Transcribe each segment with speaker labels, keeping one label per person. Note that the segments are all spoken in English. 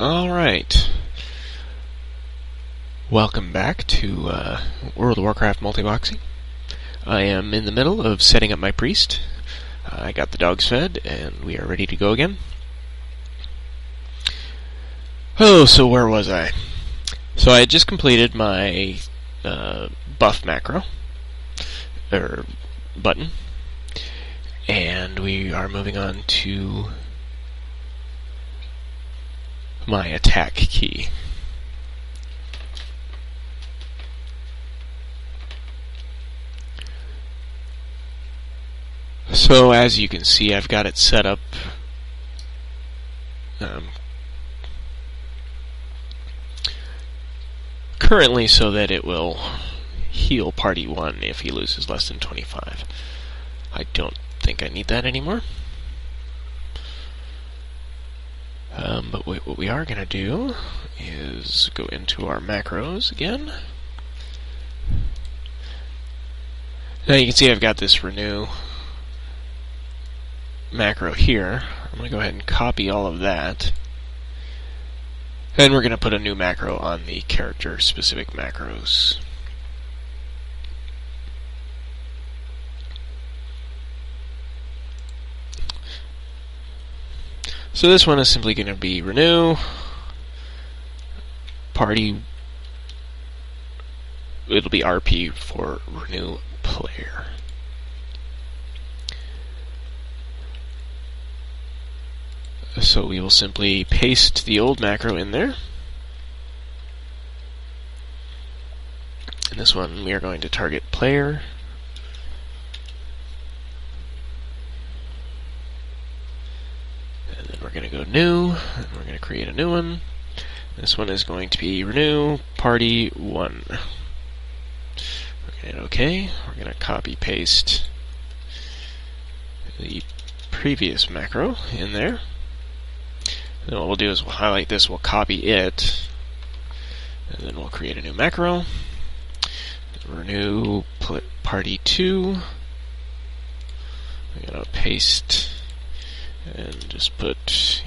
Speaker 1: Alright. Welcome back to World of Warcraft Multiboxing. I am in the middle of setting up my priest. I got the dogs fed, and we are ready to go again. Oh, so where was I? So I had just completed my buff macro, or button, and we are moving on to my attack key. So as you can see, I've got it set up currently so that it will heal party 1 if he loses less than 25. I don't think I need that anymore. But what we are going to do is go into our macros again. Now you can see I've got this renew macro here. I'm going to go ahead and copy all of that. And we're going to put a new macro on the character-specific macros. So this one is simply going to be renew party. It'll be RP for renew player. So we will simply paste the old macro in there. And this one we are going to target player. And then we're going to go new, and we're going to create a new one. This one is going to be renew party 1. We're going to hit OK. We're going to copy paste the previous macro in there. Then what we'll do is we'll highlight this, we'll copy it, and then we'll create a new macro. Renew party 2. I'm going to paste and just put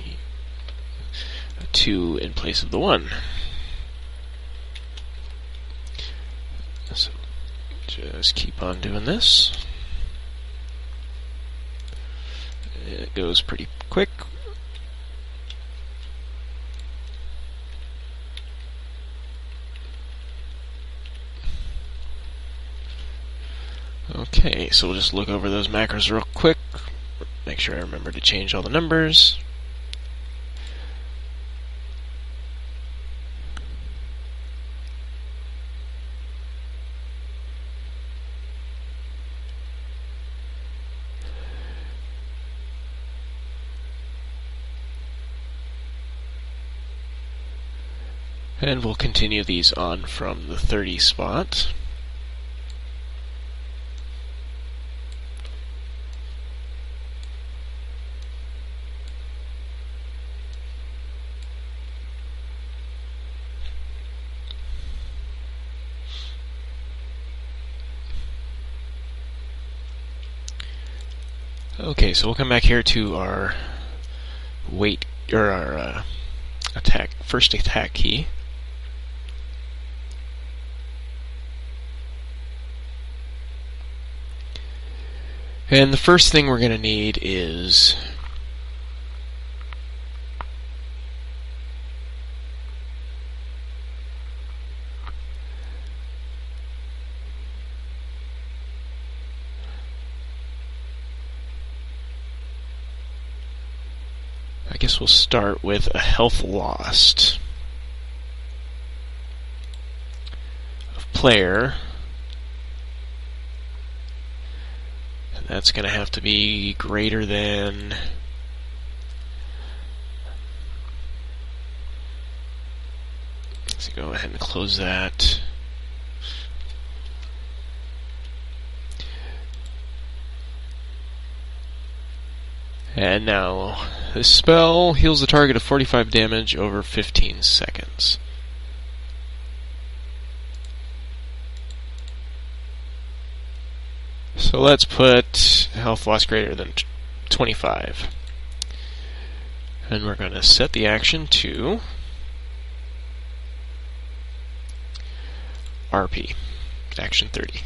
Speaker 1: a 2 in place of the 1. So just keep on doing this. It goes pretty quick. Okay, so we'll just look over those macros real quick. Make sure I remember to change all the numbers. And we'll continue these on from the 30 spot. Okay, so we'll come back here to our weight, or our first attack key. And the first thing we're going to need is I guess we'll start with a health lost of player. And that's going to have to be greater than let's go ahead and close that. And now, this spell heals the target of 45 damage over 15 seconds. So let's put health loss greater than 25. And we're going to set the action to RP, action 30.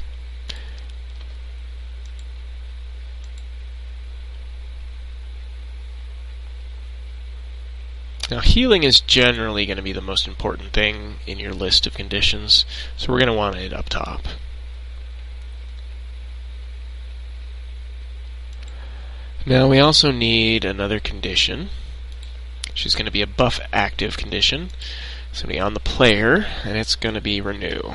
Speaker 1: Now, healing is generally going to be the most important thing in your list of conditions, so we're going to want it up top. Now, we also need another condition, which is going to be a buff active condition. It's going to be on the player, and it's going to be renew.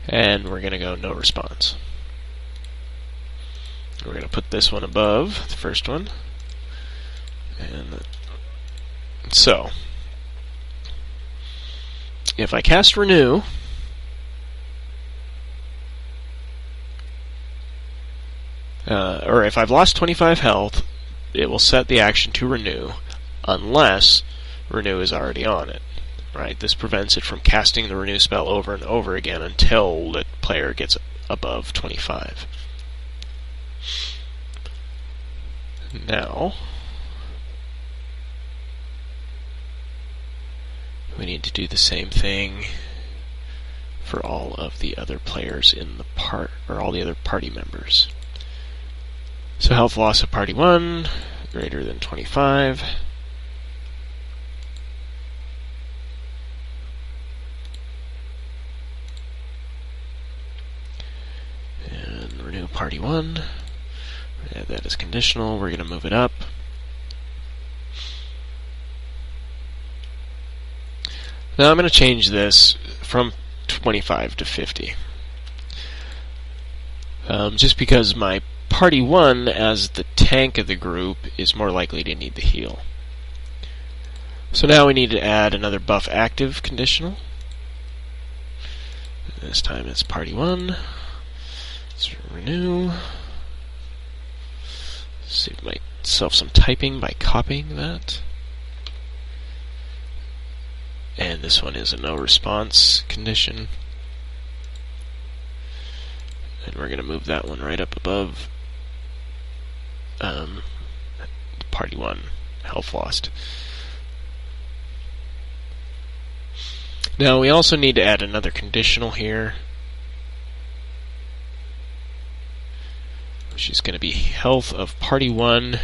Speaker 1: And we're going to go no response. We're going to put this one above the first one. And so, if I cast renew, or if I've lost 25 health, it will set the action to renew, unless renew is already on it. Right? This prevents it from casting the renew spell over and over again until the player gets above 25. Now, we need to do the same thing for all of the other players in the all the other party members. So health loss of party 1 greater than 25. And renew party 1. Add that as conditional. We're going to move it up. Now I'm going to change this from 25 to 50. Just because my party 1, as the tank of the group, is more likely to need the heal. So now we need to add another buff active conditional. This time it's party 1. Let's renew. Save myself some typing by copying that. And this one is a no response condition. And we're going to move that one right up above party 1, health lost. Now we also need to add another conditional here, which is going to be health of party 1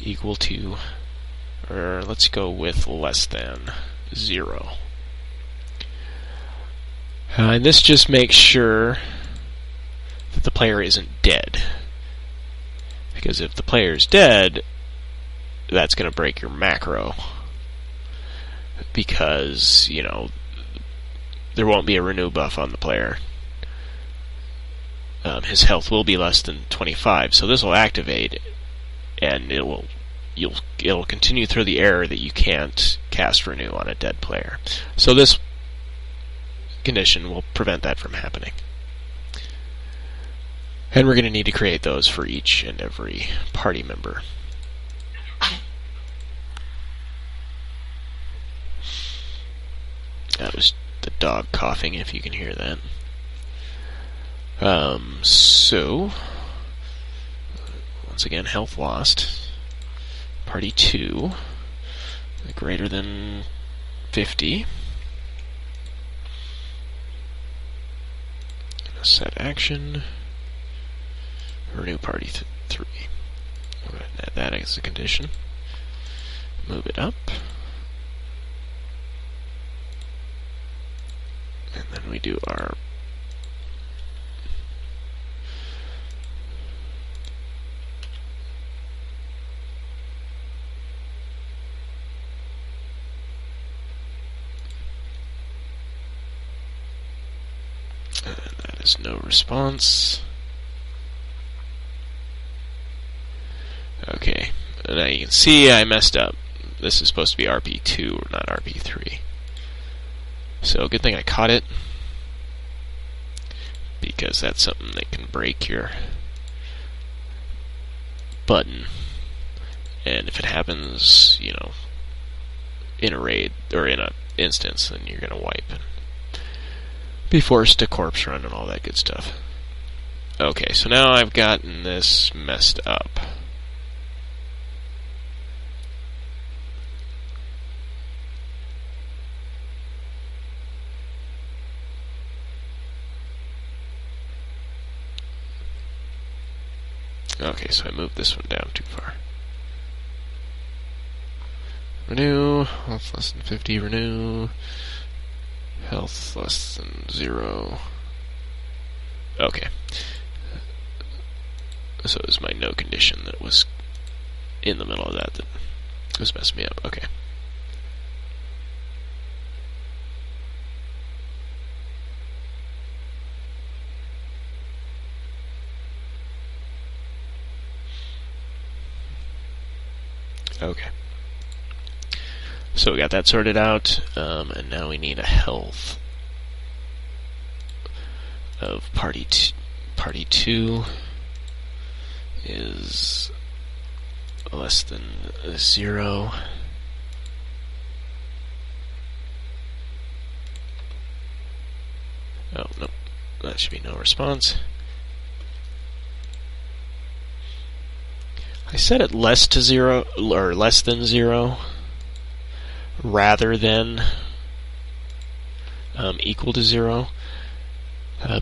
Speaker 1: equal to, or let's go with less than 0. And this just makes sure that the player isn't dead. Because if the player is dead, that's going to break your macro. Because, you know, there won't be a renew buff on the player. His health will be less than 25, so this will activate, and it'll continue through the error that you can't cast renew on a dead player. So this condition will prevent that from happening. And we're going to need to create those for each and every party member. That was the dog coughing, if you can hear that. So, once again, health lost. Party 2, greater than 50. Set action. Renew party 3. We're going to add that as a condition. Move it up. And then we do our and that is no response. Okay, now you can see I messed up. This is supposed to be RP2, not RP3. So, good thing I caught it, because that's something that can break your button. And if it happens, you know, in a raid, or in an instance, then you're going to wipe and be forced to corpse run and all that good stuff. Okay, so now I've gotten this messed up. Okay, so I moved this one down too far. Renew, health less than 50, renew, health less than 0. Okay. So it was my no condition that was in the middle of that was messing me up. Okay. Okay. So we got that sorted out, and now we need a health of party 2 is less than 0. Oh, no, that should be no response. I set it less than 0 rather than equal to 0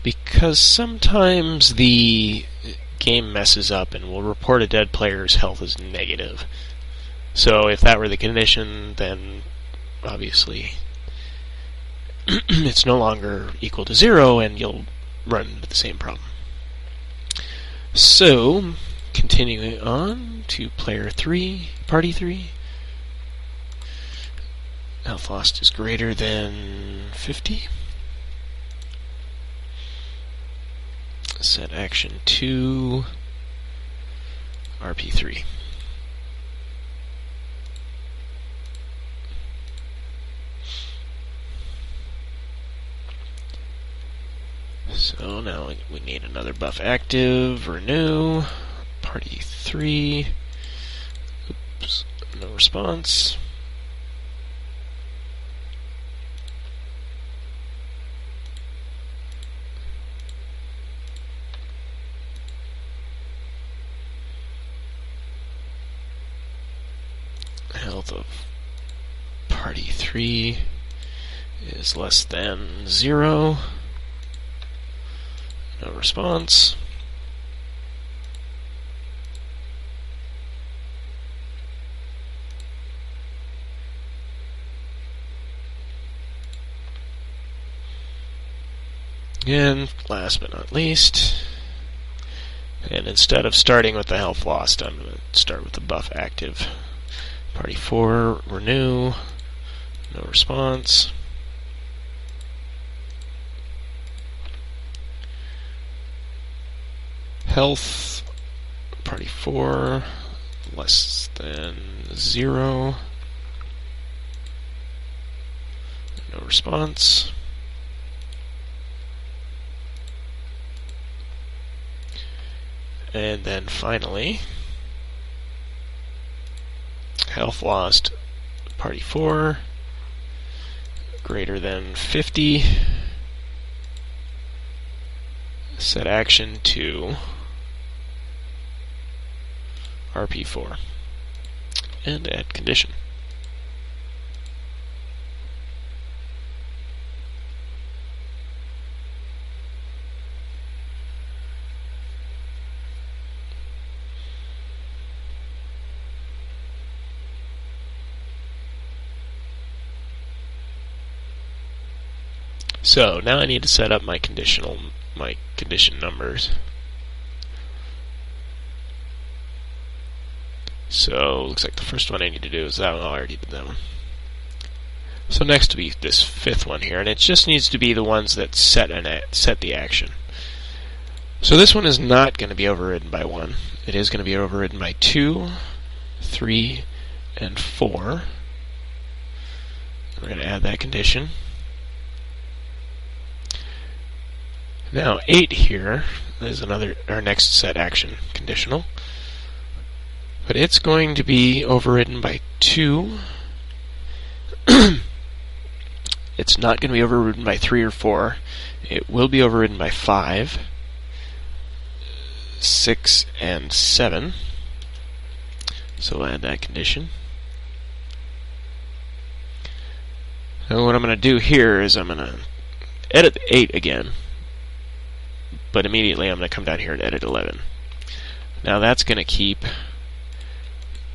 Speaker 1: because sometimes the game messes up and will report a dead player's health as negative. So if that were the condition, then obviously it's no longer equal to 0 and you'll run into the same problem. So continuing on to player 3, party 3. Health lost is greater than 50. Set action to RP3. So now we need another buff active, renew, party 3. Oops, no response. Health of party 3 is less than 0. No response. And last but not least, and instead of starting with the health lost, I'm going to start with the buff active. Party 4, renew, no response. Health, party 4, less than 0. No response. And then finally, health lost, party 4, greater than 50. Set action to RP4 and add condition. So now I need to set up my condition numbers. So looks like the first one I need to do is that one. Oh, I already did that one. So next will be this 5th one here, and it just needs to be the ones that set the action. So this one is not going to be overridden by 1. It is going to be overridden by 2, 3, and 4. We're going to add that condition. Now 8 here is our next set action conditional. But it's going to be overridden by 2. It's not going to be overridden by 3 or 4. It will be overridden by 5, 6, and 7. So we'll add that condition. Now what I'm going to do here is I'm going to edit the 8 again, but immediately I'm going to come down here and edit 11. Now that's going to keep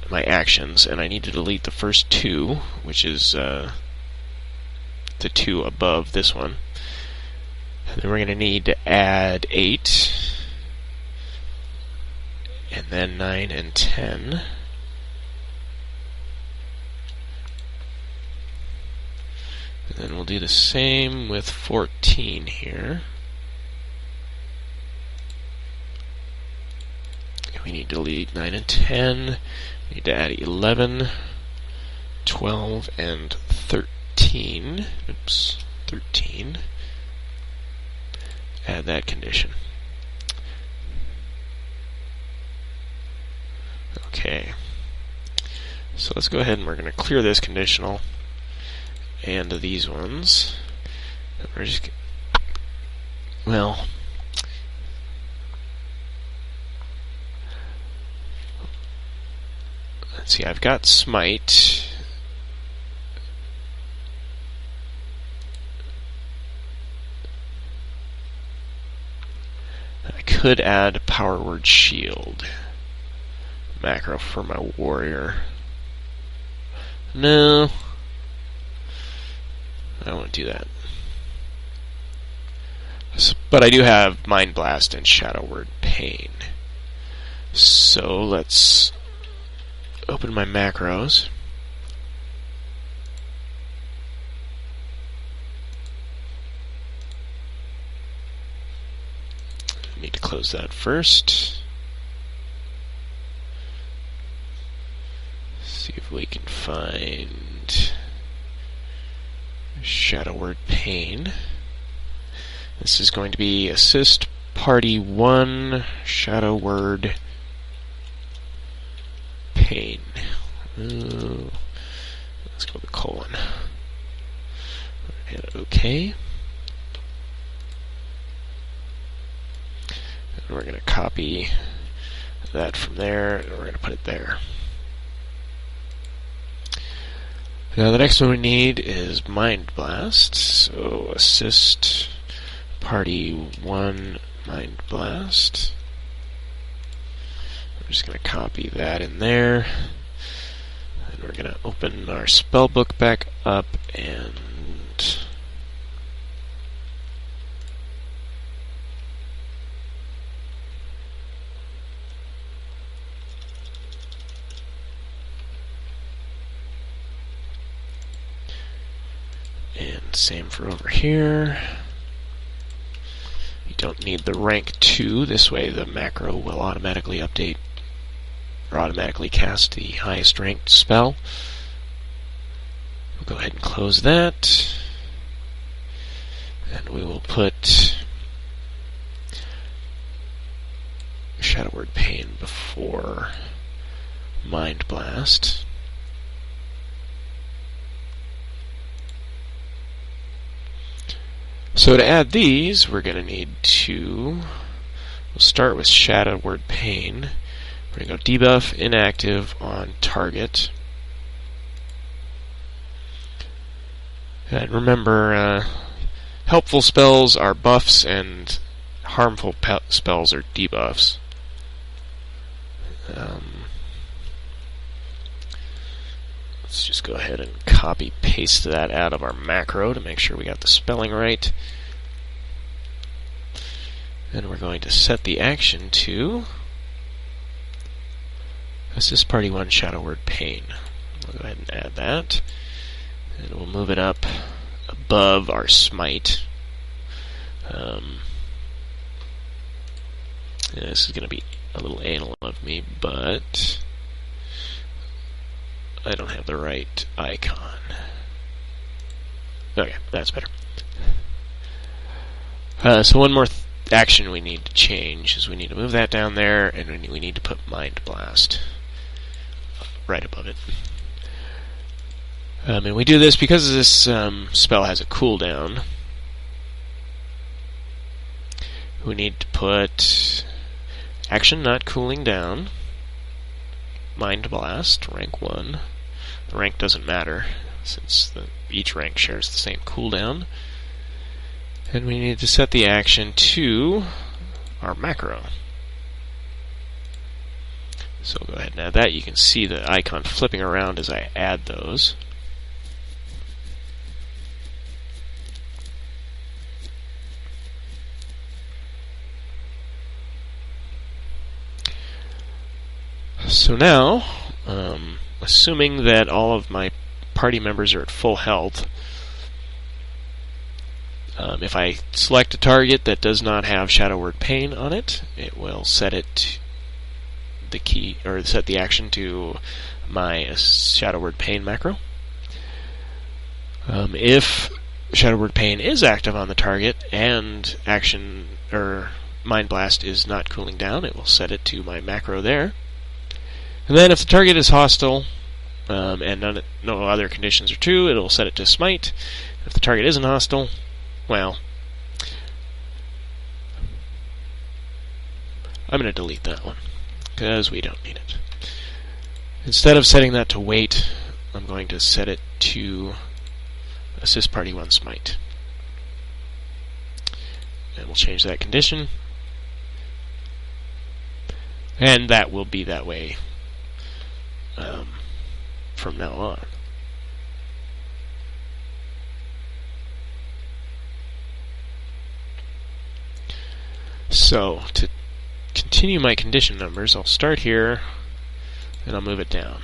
Speaker 1: my actions, and I need to delete the first two, which is the two above this one. And then we're going to need to add 8, and then 9 and 10. And then we'll do the same with 14 here. We need to delete 9 and 10. We need to add 11, 12, and 13. Oops, 13. Add that condition. Okay. So let's go ahead and we're going to clear this conditional and these ones. We're just, well, let's see, I've got smite. I could add power word shield macro for my warrior. No, I won't do that. But I do have Mind Blast and Shadow Word Pain. So let's open my macros. I need to close that first. See if we can find Shadow Word Pain. This is going to be assist party 1 Shadow Word Pain. Let's go with the colon. Hit OK. And we're going to copy that from there, and we're going to put it there. Now the next one we need is Mind Blast. So assist party 1 Mind Blast. I'm just going to copy that in there. And we're going to open our spellbook back up and same for over here. You don't need the rank 2. This way the macro will automatically update or automatically cast the highest ranked spell. We'll go ahead and close that. And we will put Shadow Word Pain before Mind Blast. So to add these, we're going to need to, we'll start with Shadow Word Pain. We're going to go debuff inactive on target. And remember, helpful spells are buffs and harmful spells are debuffs. Let's just go ahead and copy-paste that out of our macro to make sure we got the spelling right. Then we're going to set the action to assist party 1 Shadow Word Pain. We'll go ahead and add that. And we'll move it up above our smite. This is going to be a little anal of me, but I don't have the right icon. Okay, that's better. So one more action we need to change is we need to move that down there, and we need to put Mind Blast right above it. And we do this because this spell has a cooldown. We need to put action not cooling down, Mind Blast, rank 1. The rank doesn't matter since each rank shares the same cooldown. And we need to set the action to our macro. So I'll go ahead and add that. You can see the icon flipping around as I add those. So now, assuming that all of my party members are at full health, if I select a target that does not have Shadow Word Pain on it, it will set it the key, or set the action to my Shadow Word Pain macro. If Shadow Word Pain is active on the target and action or Mind Blast is not cooling down, it will set it to my macro there. And then if the target is hostile and no other conditions are true, it'll set it to Smite. If the target isn't hostile, well, I'm going to delete that one because we don't need it. Instead of setting that to Wait, I'm going to set it to Assist Party 1 Smite. And we'll change that condition. And that will be that way from now on. So, to continue my condition numbers, I'll start here, and I'll move it down.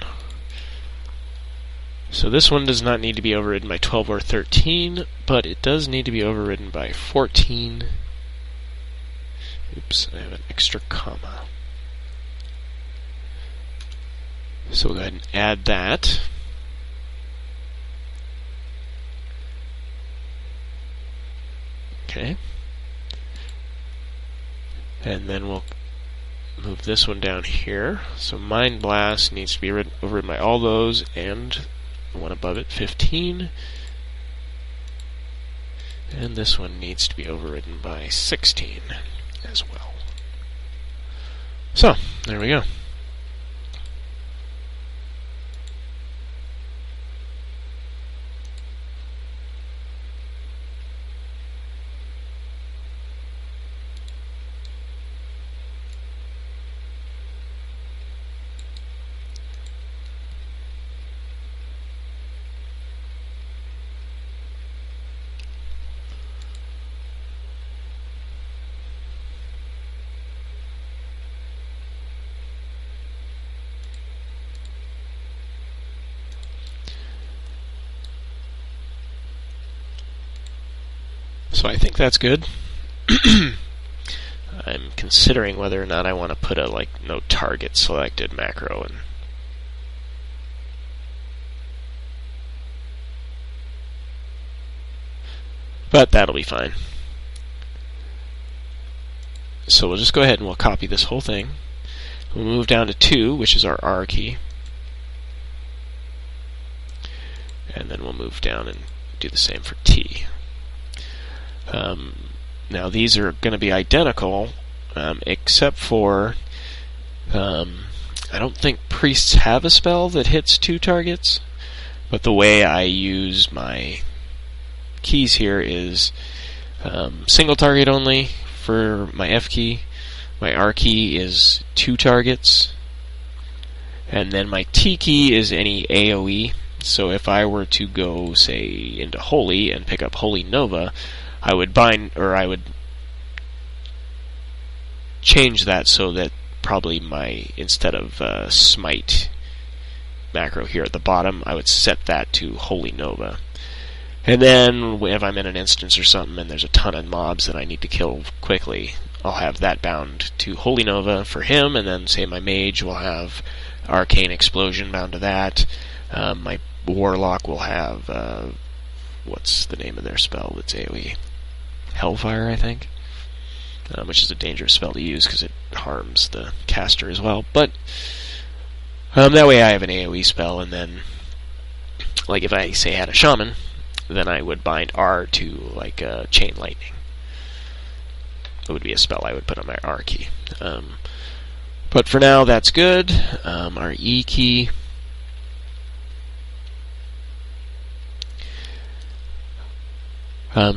Speaker 1: So this one does not need to be overridden by 12 or 13, but it does need to be overridden by 14. Oops, I have an extra comma. So we'll go ahead and add that. Okay. And then we'll move this one down here. So Mind Blast needs to be overridden by all those, and the one above it, 15. And this one needs to be overridden by 16 as well. So, there we go. So I think that's good. I'm considering whether or not I want to put a no target selected macro in. But that'll be fine. So we'll just go ahead and we'll copy this whole thing. We'll move down to 2, which is our R key. And then we'll move down and do the same for T. Now these are going to be identical, except for I don't think priests have a spell that hits 2 targets, but the way I use my keys here is single target only for my F key, my R key is 2 targets, and then my T key is any AoE. So if I were to go, say, into Holy and pick up Holy Nova, I would change that so that probably instead of Smite macro here at the bottom, I would set that to Holy Nova. And then if I'm in an instance or something and there's a ton of mobs that I need to kill quickly, I'll have that bound to Holy Nova for him, and then say my Mage will have Arcane Explosion bound to that. My Warlock will have what's the name of their spell that's AoE? Hellfire, I think, which is a dangerous spell to use because it harms the caster as well. But that way I have an AoE spell, and then, if I say had a Shaman, then I would bind R to Chain Lightning. It would be a spell I would put on my R key. But for now, that's good. Our E key.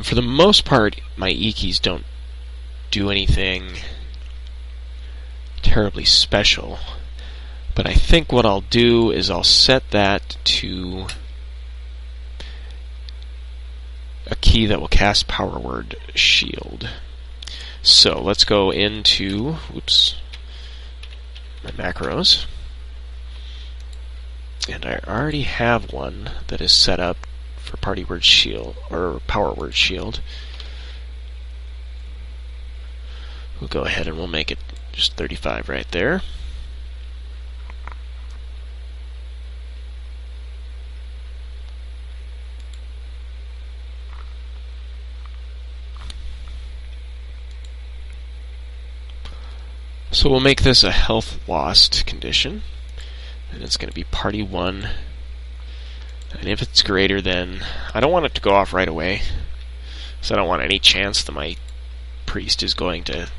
Speaker 1: For the most part, my E keys don't do anything terribly special. But I think what I'll do is I'll set that to a key that will cast Power Word Shield. So let's go into my macros. And I already have one that is set up for Party Word Shield, or Power Word Shield. We'll go ahead and we'll make it just 35 right there. So we'll make this a health lost condition, and it's going to be Party 1. And if it's greater than... I don't want it to go off right away, so I don't want any chance that my priest is going to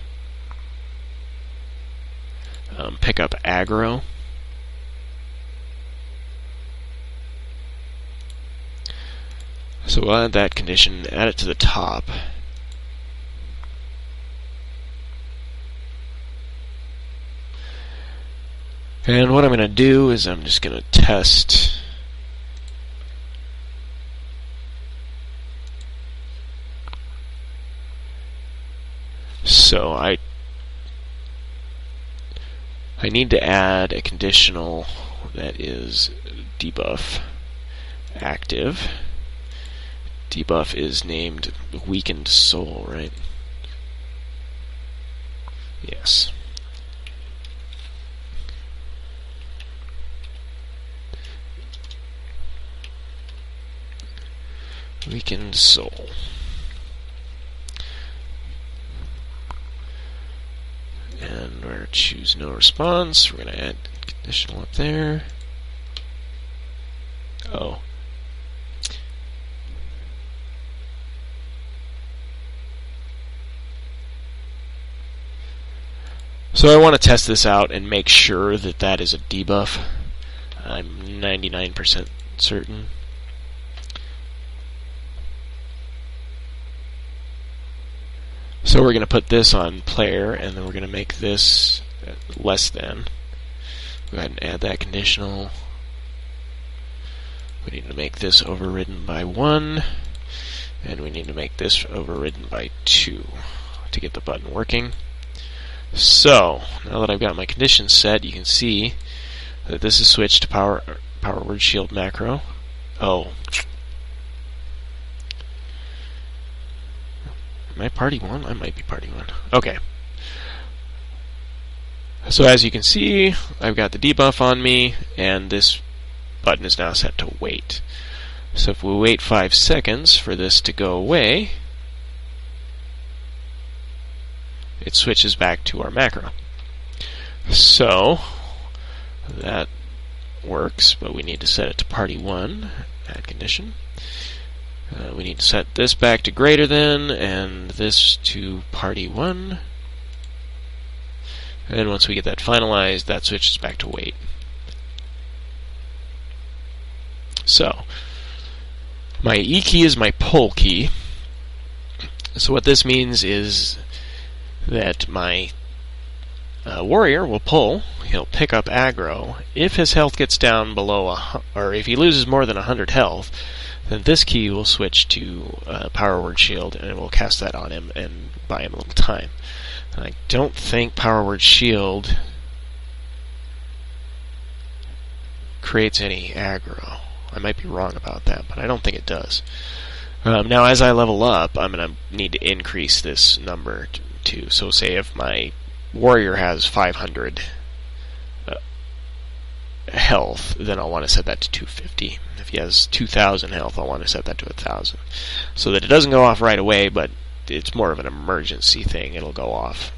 Speaker 1: pick up aggro. So we'll add that condition, add it to the top. And what I'm going to do is I'm just going to test so I need to add a conditional that is debuff active. Debuff is named Weakened Soul, right? Yes. Weakened Soul. And we're going to choose no response. We're going to add conditional up there. Oh. So I want to test this out and make sure that that is a debuff. I'm 99% certain. So we're going to put this on player, and then we're going to make this less than. Go ahead and add that conditional. We need to make this overridden by 1, and we need to make this overridden by 2 to get the button working. So, now that I've got my conditions set, you can see that this is switched to Power Word Shield macro. Oh. Am I Party 1? I might be Party 1. Okay. So as you can see, I've got the debuff on me, and this button is now set to wait. So if we wait 5 seconds for this to go away, it switches back to our macro. So that works, but we need to set it to Party 1, add condition. We need to set this back to greater than, and this to Party 1. And then once we get that finalized, that switches back to wait. So, my E key is my pull key. So what this means is that my warrior will pull, he'll pick up aggro. If his health gets down below, or if he loses more than 100 health, then this key will switch to Power Word Shield, and it will cast that on him and buy him a little time. And I don't think Power Word Shield creates any aggro. I might be wrong about that, but I don't think it does. Now, as I level up, I'm going to need to increase this number to. So say if my warrior has 500 health, then I'll want to set that to 250. If he has 2,000 health, I'll want to set that to 1,000. So that it doesn't go off right away, but it's more of an emergency thing. It'll go off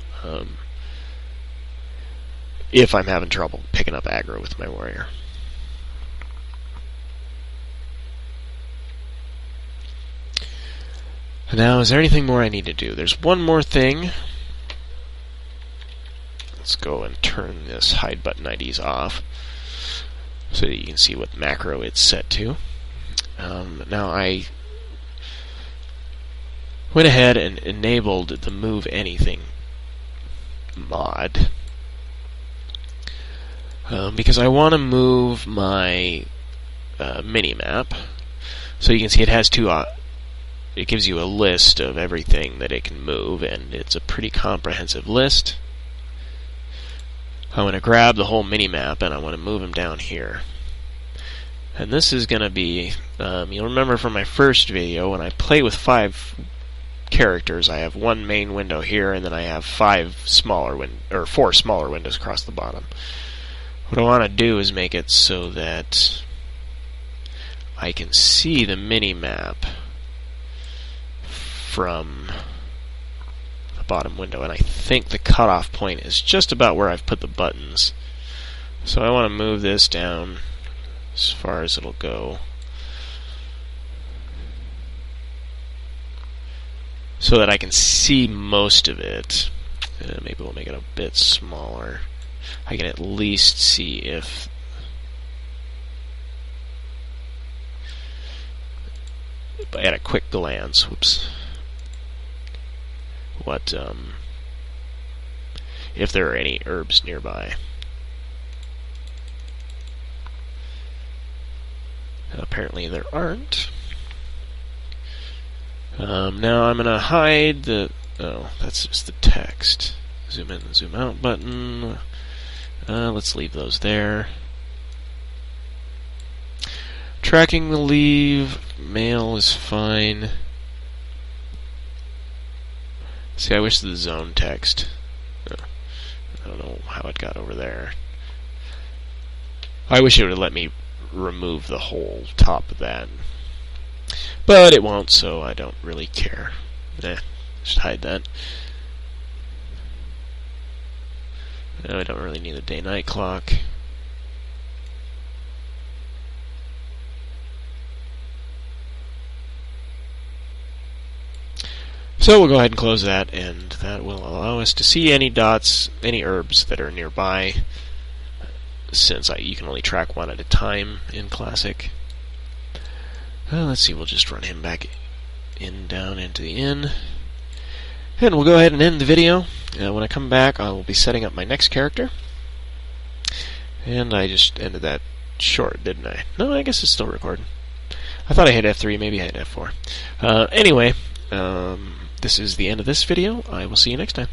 Speaker 1: if I'm having trouble picking up aggro with my warrior. Now, is there anything more I need to do? There's one more thing. Let's go and turn this hide button IDs off so that you can see what macro it's set to. Now I went ahead and enabled the Move Anything mod. because I want to move my mini-map. So you can see it has two... it gives you a list of everything that it can move, and it's a pretty comprehensive list. I want to grab the whole mini-map, and I want to move them down here. And this is going to be... you'll remember from my first video, when I play with 5 characters, I have one main window here, and then I have 4 smaller windows across the bottom. What I want to do is make it so that I can see the mini-map from the bottom window, and I think the cutoff point is just about where I've put the buttons. So I want to move this down as far as it'll go, so that I can see most of it. Maybe we'll make it a bit smaller. I can at least see if at a quick glance, what if there are any herbs nearby. Apparently there aren't. Now I'm going to hide the... oh, that's just the text. Zoom in and zoom out button. Let's leave those there. Tracking the leave. Mail is fine. See, I wish the zone text... I don't know how it got over there. I wish it would have let me remove the whole top of that. But it won't, so I don't really care. Just hide that. I don't really need the day-night clock. So we'll go ahead and close that, and that will allow us to see any dots, any herbs that are nearby, since you can only track one at a time in Classic. Let's see, we'll just run him back down into the inn. And we'll go ahead and end the video. When I come back, I will be setting up my next character. And I just ended that short, didn't I? No, I guess it's still recording. I thought I hit F3, maybe I hit F4. Anyway, this is the end of this video. I will see you next time.